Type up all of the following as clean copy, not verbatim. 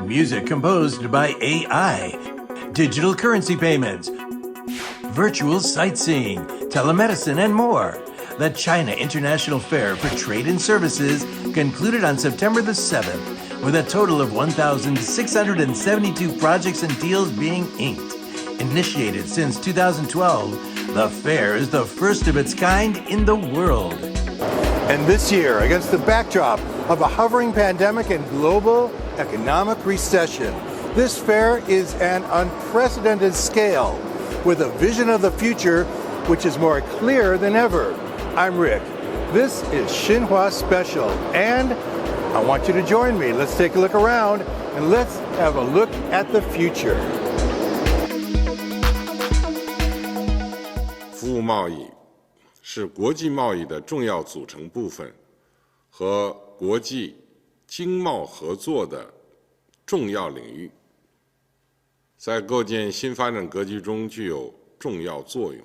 music composed by AI, digital currency payments, virtual sightseeing, telemedicine, and more. The China International Fair for Trade and Services concluded on September the 7th with a total of 1,672 projects and deals being inked. Initiated since 2012, the fair is the first of its kind in the world. And this year, against the backdrop of a hovering pandemic and global economic recession, this fair is an unprecedented scale with a vision of the future which is more clear than ever. I'm Rick. This is Xinhua Special, and I want you to join me. Let's take a look around and let's have a look at the future. 服务贸易是国际贸易的重要组成部分和国际经贸合作的重要领域，在构建新发展格局中具有重要作用。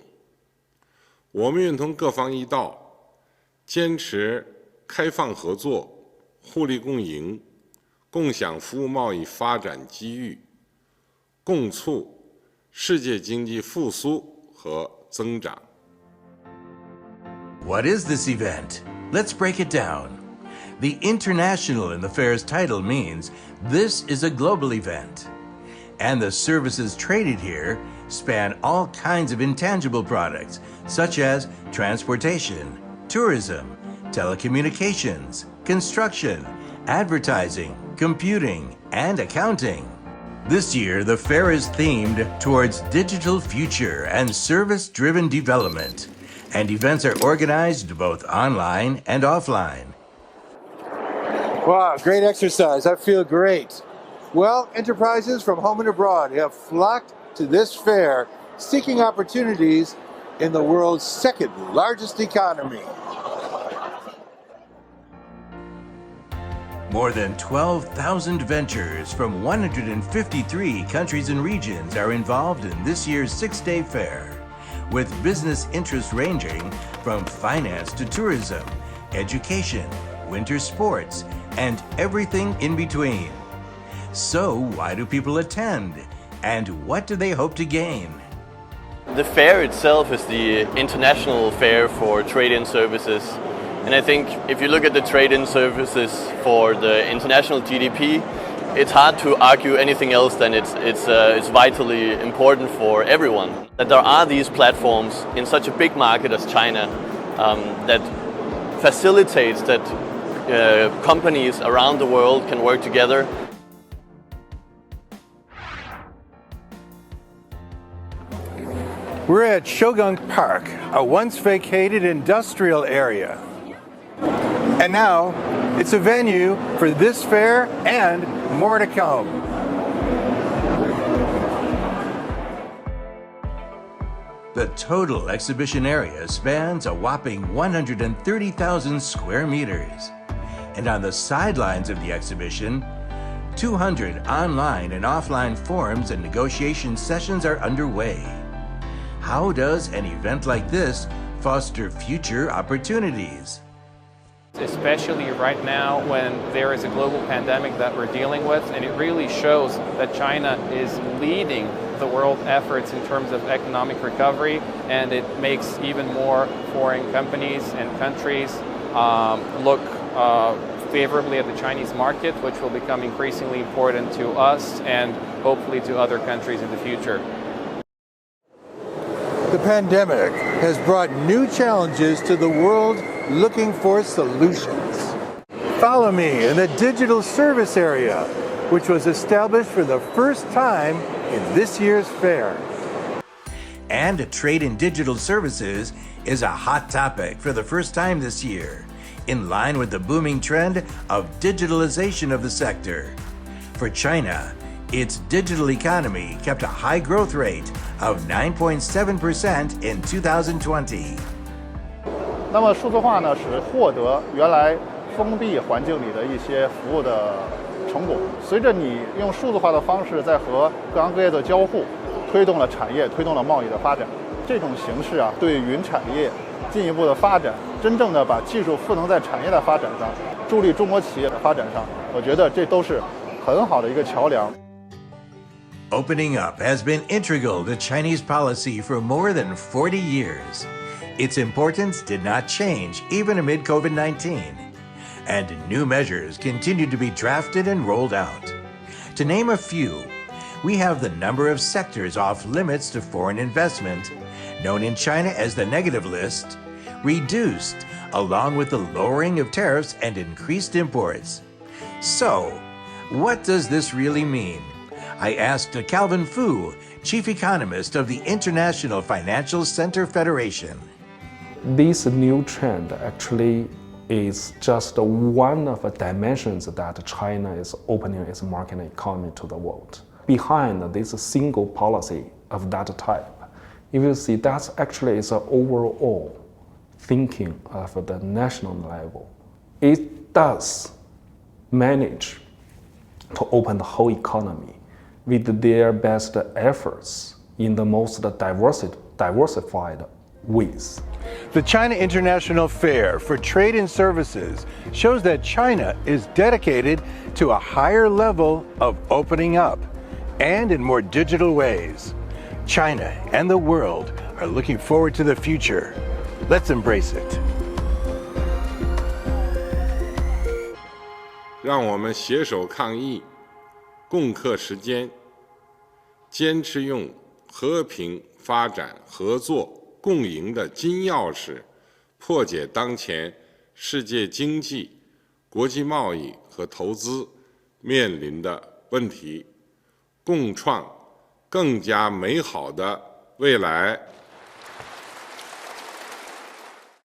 我们愿同各方一道，坚持开放合作、互利共赢，共享服务贸易发展机遇，共促世界经济复苏和增长。 What is this event? Let's break it down. The international in the fair's title means this is a global event. And the services traded here span all kinds of intangible products, such as transportation, tourism, telecommunications, construction, advertising, computing, and accounting. This year, the fair is themed towards digital future and service-driven development, and events are organized both online and offline. Wow, great exercise. I feel great. Well, enterprises from home and abroad have flocked to this fair, seeking opportunities in the world's second largest economy. More than 12,000 ventures from 153 countries and regions are involved in this year's six-day fair, with business interests ranging from finance to tourism, education, winter sports, and everything in between. So why do people attend? And what do they hope to gain? The fair itself is the international fair for trade and services. And I think if you look at the trade and services for the international GDP, it's hard to argue anything else than it's vitally important for everyone. That there are these platforms in such a big market as China that facilitates that companies around the world can work together. We're at Shogung Park, a once vacated industrial area. And now, it's a venue for this fair and more to come. The total exhibition area spans a whopping 130,000 square meters. And on the sidelines of the exhibition, 200 online and offline forums and negotiation sessions are underway. How does an event like this foster future opportunities? Especially right now when there is a global pandemic that we're dealing with, and it really shows that China is leading the world efforts in terms of economic recovery, and it makes even more foreign companies and countries look favorably at the Chinese market, which will become increasingly important to us and hopefully to other countries in the future. The pandemic has brought new challenges to the world looking for solutions. Follow me in the digital service area, which was established for the first time in this year's fair. And trade in digital services is a hot topic for the first time this year, in line with the booming trend of digitalization of the sector. For China, its digital economy kept a high growth rate of 9.7% in 2020. 那么数字化呢，是获得原来封闭环境里的一些服务的成果。随着你用数字化的方式在和各行各业的交互，推动了产业，推动了贸易的发展。这种形式啊，对云产业进一步的发展，真正的把技术赋能在产业的发展上，助力中国企业的发展上，我觉得这都是很好的一个桥梁。Opening up has been integral to Chinese policy for more than 40 years. Its importance did not change even amid COVID-19. And new measures continue to be drafted and rolled out. To name a few, we have the number of sectors off limits to foreign investment, known in China as the negative list, reduced, along with the lowering of tariffs and increased imports. So, what does this really mean? I asked Calvin Fu, chief economist of the International Financial Center Federation. This new trend actually is just one of the dimensions that China is opening its market economy to the world. Behind this single policy of that type, if you see that's actually is an overall thinking of the national level. It does manage to open the whole economy with their best efforts in the most diversified ways. The China International Fair for Trade and Services shows that China is dedicated to a higher level of opening up and in more digital ways. China and the world are looking forward to the future. Let's embrace it. 让我们携手抗疫，共克时艰，坚持用和平、发展、合作、共赢的金钥匙，破解当前世界经济、国际贸易和投资面临的问题，共创更加美好的未来。